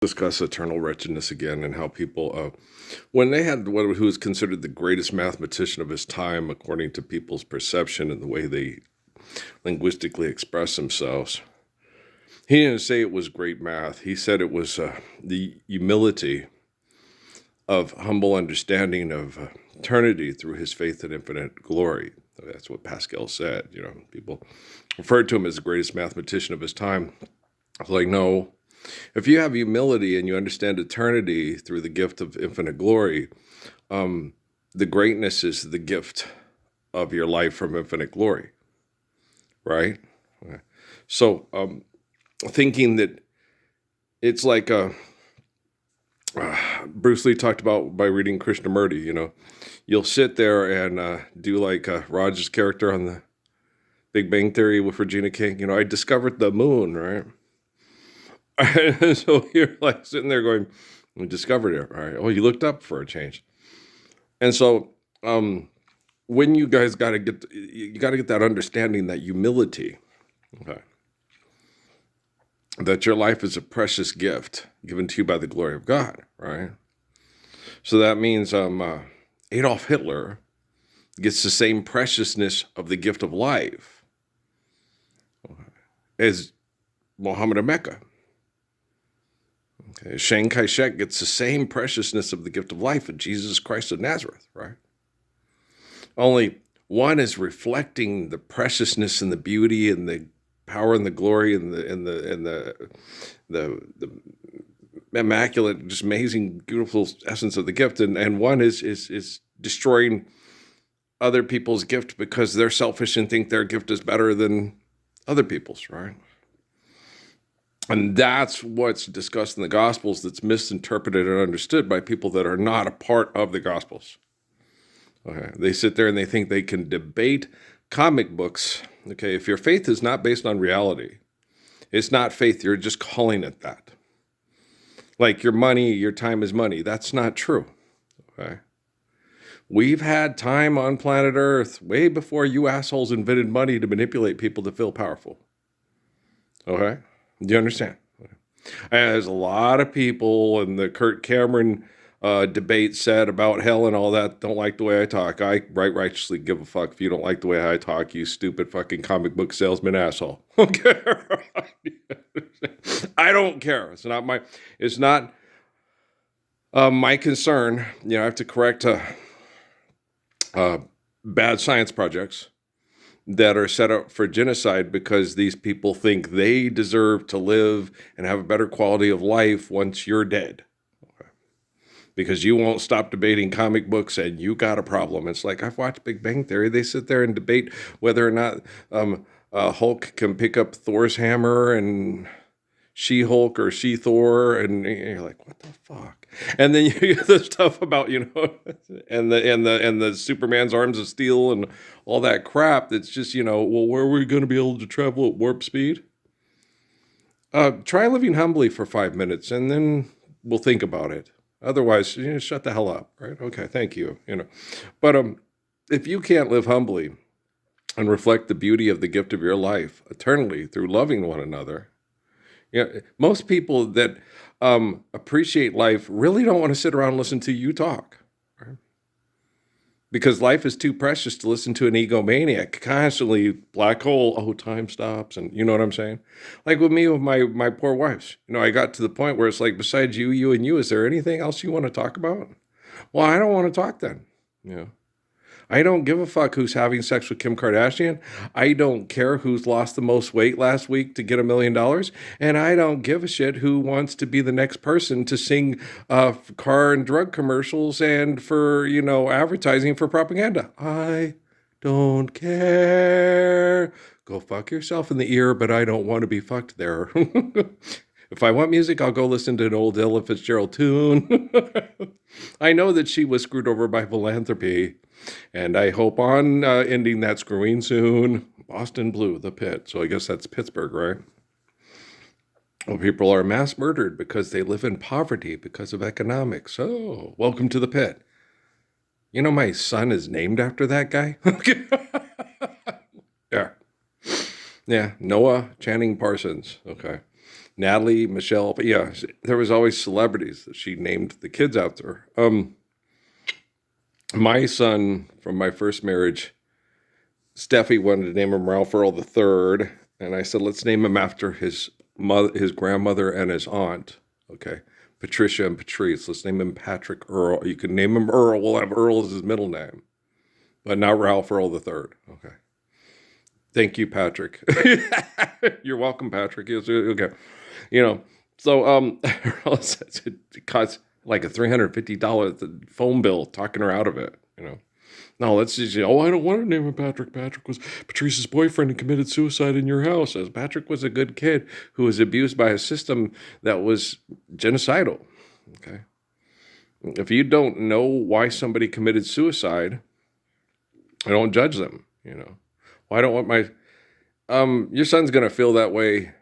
Discuss eternal wretchedness again and how people, when they had who was considered the greatest mathematician of his time, according to people's perception and the way they linguistically express themselves, he didn't say it was great math. He said it was the humility of humble understanding of eternity through his faith in infinite glory. That's what Pascal said. People referred to him as the greatest mathematician of his time. I was like, no. If you have humility and you understand eternity through the gift of infinite glory, the greatness is the gift of your life from infinite glory, right? So thinking that it's like Bruce Lee talked about by reading Krishnamurti, you'll sit there and do like Raj's character on the Big Bang Theory with Regina King. I discovered the moon, right? So you're like sitting there going, we discovered it, right? Oh, you looked up for a change. And so when you guys got to get that understanding, that humility, okay, that your life is a precious gift given to you by the glory of God, right? So that means Adolf Hitler gets the same preciousness of the gift of life as Mohammed Mecca. Okay. Chiang Kai-shek gets the same preciousness of the gift of life of Jesus Christ of Nazareth, right? Only one is reflecting the preciousness and the beauty and the power and the glory and the immaculate, just amazing, beautiful essence of the gift, and one is destroying other people's gift because they're selfish and think their gift is better than other people's, right? And that's what's discussed in the Gospels that's misinterpreted and understood by people that are not a part of the Gospels. Okay, they sit there and they think they can debate comic books. Okay, if your faith is not based on reality, it's not faith, you're just calling it that. Like your money, your time is money. That's not true. Okay. We've had time on planet Earth way before you assholes invented money to manipulate people to feel powerful. Okay? Do you understand? And there's a lot of people in the Kurt Cameron debate said about hell and all that, don't like the way I talk. I righteously give a fuck if you don't like the way I talk, you stupid fucking comic book salesman asshole. Okay? I don't care. It's not my concern. I have to correct bad science projects that are set up for genocide because these people think they deserve to live and have a better quality of life once you're dead. Okay. Because you won't stop debating comic books and you got a problem. It's like, I've watched Big Bang Theory. They sit there and debate whether or not Hulk can pick up Thor's hammer and She-Hulk or She-Thor, and you're like, what the fuck? And then you get the stuff about, and the Superman's arms of steel and all that crap that's just, well, where are we going to be able to travel at warp speed? Try living humbly for 5 minutes, and then we'll think about it. Otherwise, shut the hell up, right? Okay, thank you, But if you can't live humbly and reflect the beauty of the gift of your life eternally through loving one another, most people that appreciate life really don't want to sit around and listen to you talk, right? Because life is too precious to listen to an egomaniac constantly black hole. Oh, time stops, and you know what I'm saying? Like with me, with my poor wives. I got to the point where it's like, besides you, and you, is there anything else you want to talk about? Well, I don't want to talk then. I don't give a fuck who's having sex with Kim Kardashian. I don't care who's lost the most weight last week to get $1 million. And I don't give a shit who wants to be the next person to sing car and drug commercials and for, advertising for propaganda. I don't care. Go fuck yourself in the ear, but I don't want to be fucked there. If I want music, I'll go listen to an old Ella Fitzgerald tune. I know that she was screwed over by philanthropy, and I hope on ending that screwing soon. Boston Blue, the pit. So I guess that's Pittsburgh, right? Well, people are mass murdered because they live in poverty because of economics. Oh, welcome to the pit. My son is named after that guy. Yeah. Yeah, Noah Channing Parsons. Okay. Natalie, Michelle, but yeah, there was always celebrities that she named the kids after. My son from my first marriage, Steffi wanted to name him Ralph Earl the Third, and I said, let's name him after his mother, his grandmother, and his aunt. Okay, Patricia and Patrice. Let's name him Patrick Earl. You can name him Earl. We'll have Earl as his middle name, but not Ralph Earl the Third. Okay. Thank you, Patrick. You're welcome, Patrick. Yes, okay. You know, so it costs like a $350 phone bill talking her out of it, you know. No, let's just, I don't want to name him Patrick. Patrick was Patrice's boyfriend and committed suicide in your house. As Patrick was a good kid who was abused by a system that was genocidal. Okay. If you don't know why somebody committed suicide, I don't judge them, you know. Well, I don't want my, your son's going to feel that way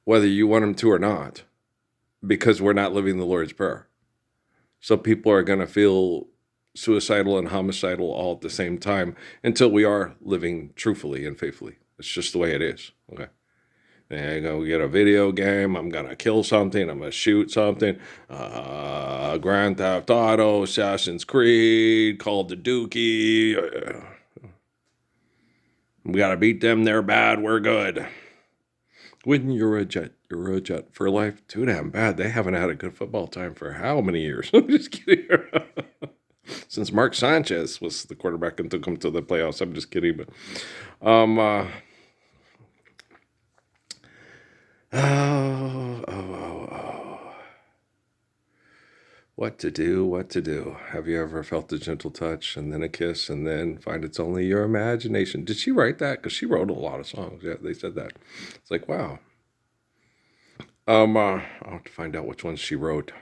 whether you want him to or not, because we're not living the Lord's Prayer. So people are going to feel suicidal and homicidal all at the same time until we are living truthfully and faithfully. It's just the way it is. Okay. And go get a video game. I'm going to kill something. I'm going to shoot something. Grand Theft Auto, Assassin's Creed, Call of Duty. We got to beat them. They're bad. We're good. When you're a Jet for life. Too damn bad. They haven't had a good football time for how many years? I'm just kidding. Since Mark Sanchez was the quarterback and took them to the playoffs. I'm just kidding. But what to do? Have you ever felt a gentle touch and then a kiss and then find it's only your imagination? Did she write that? Because she wrote a lot of songs. Yeah, they said that. It's like, wow. I'll have to find out which ones she wrote.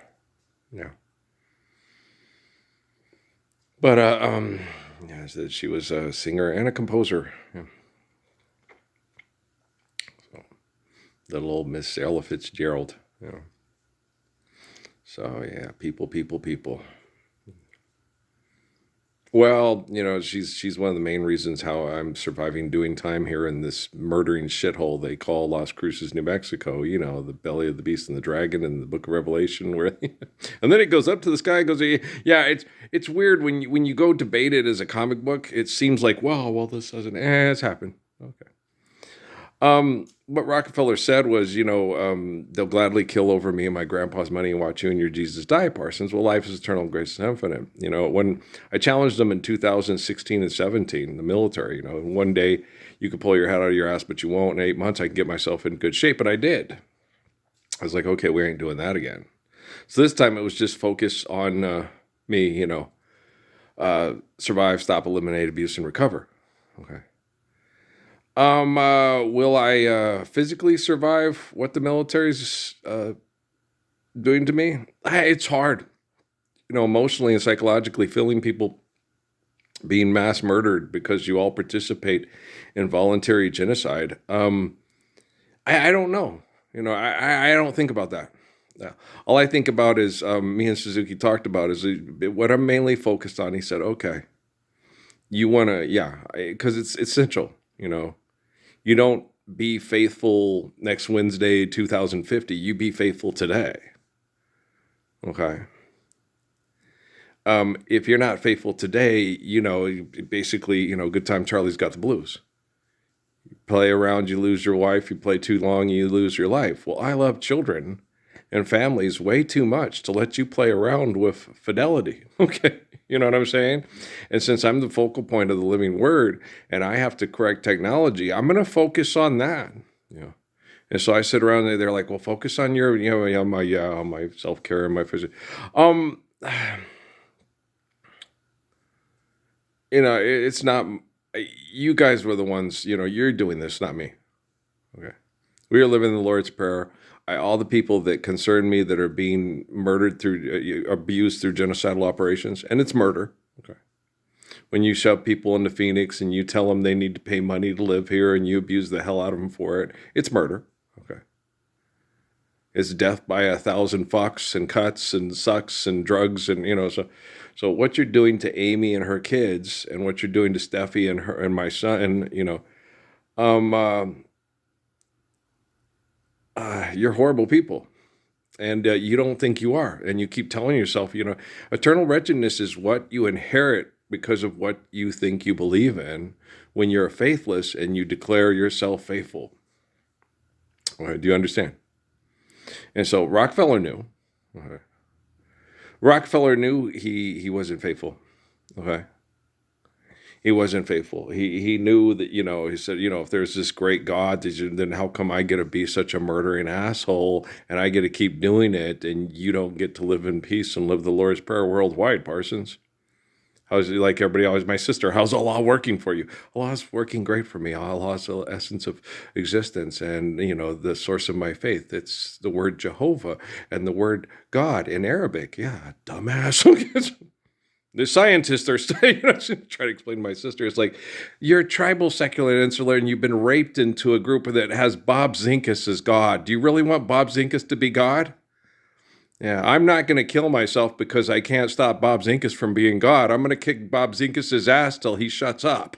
Yeah. But, yeah, she was a singer and a composer. Yeah. So, little old Miss Ella Fitzgerald. Yeah. So, yeah, people. Well, you know, she's one of the main reasons how I'm surviving doing time here in this murdering shithole they call Las Cruces, New Mexico. You know, the belly of the beast and the dragon in the Book of Revelation, where, and then it goes up to the sky and goes, yeah. It's weird when you go debate it as a comic book. It seems like, well, this doesn't. It's happened. Okay. What Rockefeller said was, they'll gladly kill over me and my grandpa's money and watch you and your Jesus die, Parsons. Well, life is eternal, grace is infinite. You know, when I challenged them in 2016 and 17, the military, and one day you could pull your head out of your ass, but you won't. In 8 months, I can get myself in good shape. And I did. I was like, okay, we ain't doing that again. So this time it was just focus on me, survive, stop, eliminate, abuse, and recover. Okay. Will I physically survive what the military's doing to me? It's hard, emotionally and psychologically, feeling people being mass murdered because you all participate in voluntary genocide. I don't know. I don't think about that. All I think about is me and Suzuki talked about is what I'm mainly focused on. He said, okay, you want to, because it's essential, You don't be faithful next Wednesday, 2050. You be faithful today. Okay. If you're not faithful today, basically, good time Charlie's got the blues. You play around, you lose your wife. You play too long, you lose your life. Well, I love children and families way too much to let you play around with fidelity. Okay. You know what I'm saying? And since I'm the focal point of the living word and I have to correct technology, I'm going to focus on that. And so I sit around and they're like, well, focus on your, on my self-care and my physical. It's not, you guys were the ones, you're doing this, not me. Okay. We are living the Lord's Prayer. All the people that concern me that are being murdered through, abused through genocidal operations, and it's murder. Okay. When you shove people into Phoenix and you tell them they need to pay money to live here and you abuse the hell out of them for it, it's murder. Okay. It's death by 1,000 fucks and cuts and sucks and drugs and, so what you're doing to Amy and her kids and what you're doing to Steffi and her and my son, and, you're horrible people. And you don't think you are. And you keep telling yourself, eternal wretchedness is what you inherit because of what you think you believe in when you're faithless and you declare yourself faithful. All right, do you understand? And so Rockefeller knew. Okay. Rockefeller knew he wasn't faithful. Okay. He wasn't faithful. He knew that, he said, if there's this great God, then how come I get to be such a murdering asshole and I get to keep doing it and you don't get to live in peace and live the Lord's Prayer worldwide, Parsons? How's it like everybody always, my sister, how's Allah working for you? Allah's working great for me. Allah's the essence of existence and, the source of my faith. It's the word Jehovah and the word God in Arabic. Yeah, dumbass. The scientists are trying to explain to my sister. It's like, you're tribal, secular, and insular, and you've been raped into a group that has Bob Zinkus as God. Do you really want Bob Zinkus to be God? Yeah, I'm not going to kill myself because I can't stop Bob Zinkus from being God. I'm going to kick Bob Zinkus' ass till he shuts up.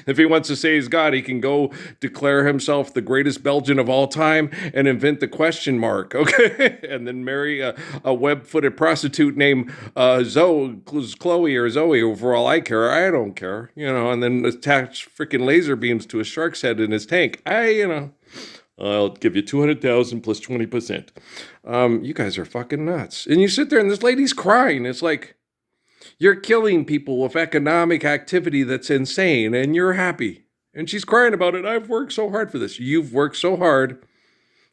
If he wants to say he's God, he can go declare himself the greatest Belgian of all time and invent the question mark, okay? And then marry a web-footed prostitute named Chloe or Zoe, for all I care. I don't care, and then attach freaking laser beams to a shark's head in his tank. I'll give you 200,000 plus 20%. You guys are fucking nuts. And you sit there and this lady's crying. It's like, you're killing people with economic activity that's insane and you're happy. And she's crying about it. I've worked so hard for this. You've worked so hard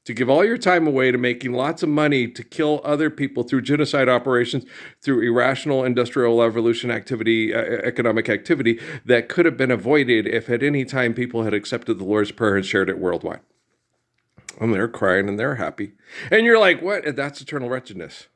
to give all your time away to making lots of money to kill other people through genocide operations, through irrational industrial revolution activity, economic activity that could have been avoided if at any time people had accepted the Lord's Prayer and shared it worldwide. And they're crying and they're happy. And you're like, what? That's eternal wretchedness.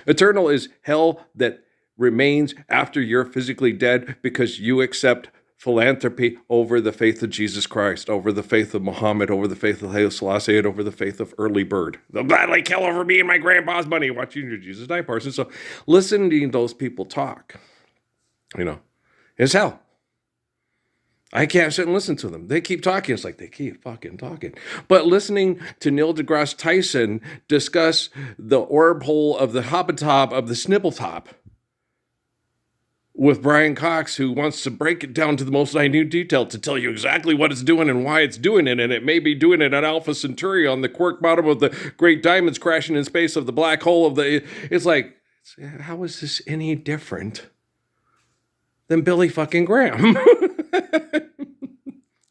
Eternal is hell that remains after you're physically dead because you accept philanthropy over the faith of Jesus Christ, over the faith of Muhammad, over the faith of Haile Selassie, and over the faith of Early Bird. They'll gladly kill over me and my grandpa's money watching your Jesus die, Parsons. So listening to those people talk, is hell. I can't sit and listen to them. They keep talking. It's like they keep fucking talking. But listening to Neil deGrasse Tyson discuss the orb hole of the hobbitop of the snippletop with Brian Cox, who wants to break it down to the most minute detail to tell you exactly what it's doing and why it's doing it. And it may be doing it at Alpha Centauri on the quark bottom of the great diamonds crashing in space of the black hole of the... It's like, how is this any different than Billy fucking Graham?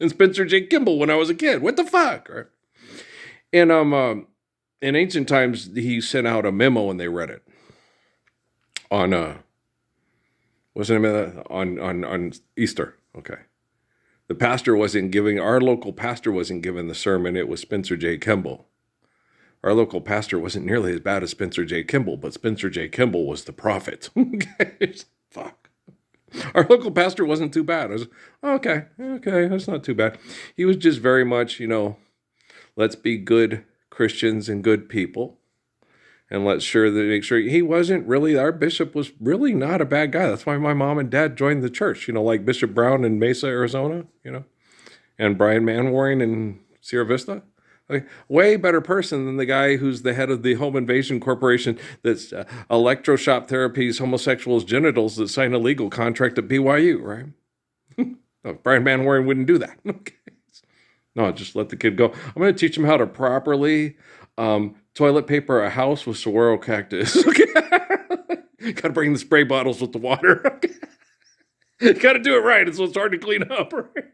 And Spencer J. Kimball when I was a kid. What the fuck? And in ancient times, he sent out a memo and they read it on on Easter. Okay. Our local pastor wasn't giving the sermon. It was Spencer J. Kimball. Our local pastor wasn't nearly as bad as Spencer J. Kimball, but Spencer J. Kimball was the prophet. Okay. Fuck. Our local pastor wasn't too bad. I was, okay, that's not too bad. He was just very much, let's be good Christians and good people. And make sure he wasn't really, our bishop was really not a bad guy. That's why my mom and dad joined the church, like Bishop Brown in Mesa, Arizona, and Brian Manwaring in Sierra Vista. Okay, way better person than the guy who's the head of the Home Invasion Corporation that's electroshock therapies homosexuals' genitals that signed a legal contract at BYU, right? No, Brian Manwaring wouldn't do that. Okay. No, just let the kid go. I'm going to teach him how to properly toilet paper a house with saguaro cactus. Okay. Got to bring the spray bottles with the water. Okay. Got to do it right. It's hard to clean up, right?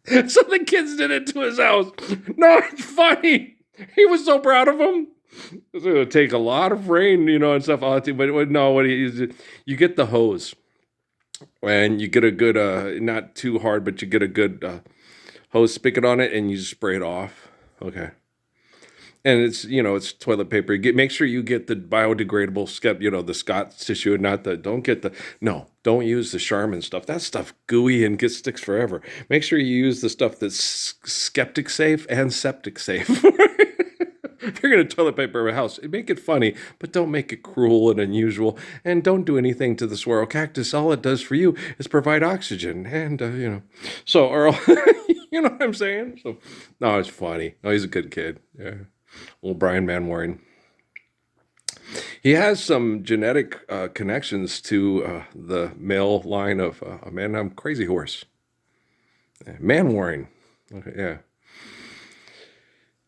So the kids did it to his house. No, it's funny. He was so proud of him. It's going to take a lot of rain, and stuff. But no, you get the hose. And you get a good, not too hard, but you get a good hose spigot on it, and you just spray it off. Okay. And it's, it's toilet paper. Make sure you get the biodegradable the Scott tissue and don't use the Charmin stuff. That stuff gooey and sticks forever. Make sure you use the stuff that's skeptic safe and septic safe. If you're going to toilet paper a house, make it funny, but don't make it cruel and unusual. And don't do anything to the saguaro cactus. All it does for you is provide oxygen. And, so, Earl... You know what I'm saying? So, no, it's funny. No, he's a good kid. Yeah. Little Brian Manwaring. He has some genetic connections to the male line of a man named Crazy Horse. Manwaring. Okay, yeah.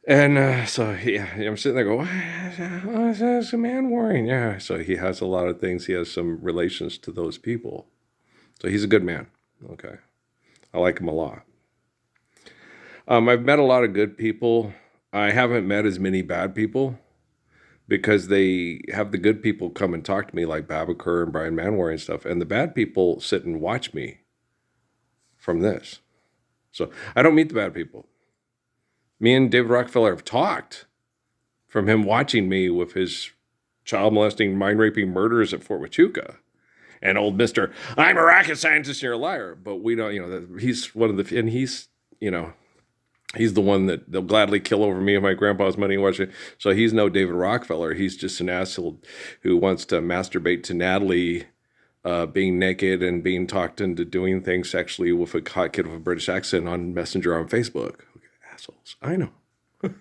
And so yeah, I'm sitting there going, "What is a Manwaring?" Yeah. So he has a lot of things. He has some relations to those people. So he's a good man. Okay. I like him a lot. I've met a lot of good people. I haven't met as many bad people because they have the good people come and talk to me, like Babaker and Brian Manwar and stuff, and the bad people sit and watch me from this. So I don't meet the bad people. Me and David Rockefeller have talked from him watching me with his child molesting, mind raping murders at Fort Huachuca. And old Mister, I'm a rocket scientist, you're a liar. But we don't, he's one of the, and he's, he's the one that they'll gladly kill over me and my grandpa's money and watch it. So he's no David Rockefeller. He's just an asshole who wants to masturbate to Natalie being naked and being talked into doing things sexually with a hot kid with a British accent on Messenger on Facebook. Okay, assholes. I know.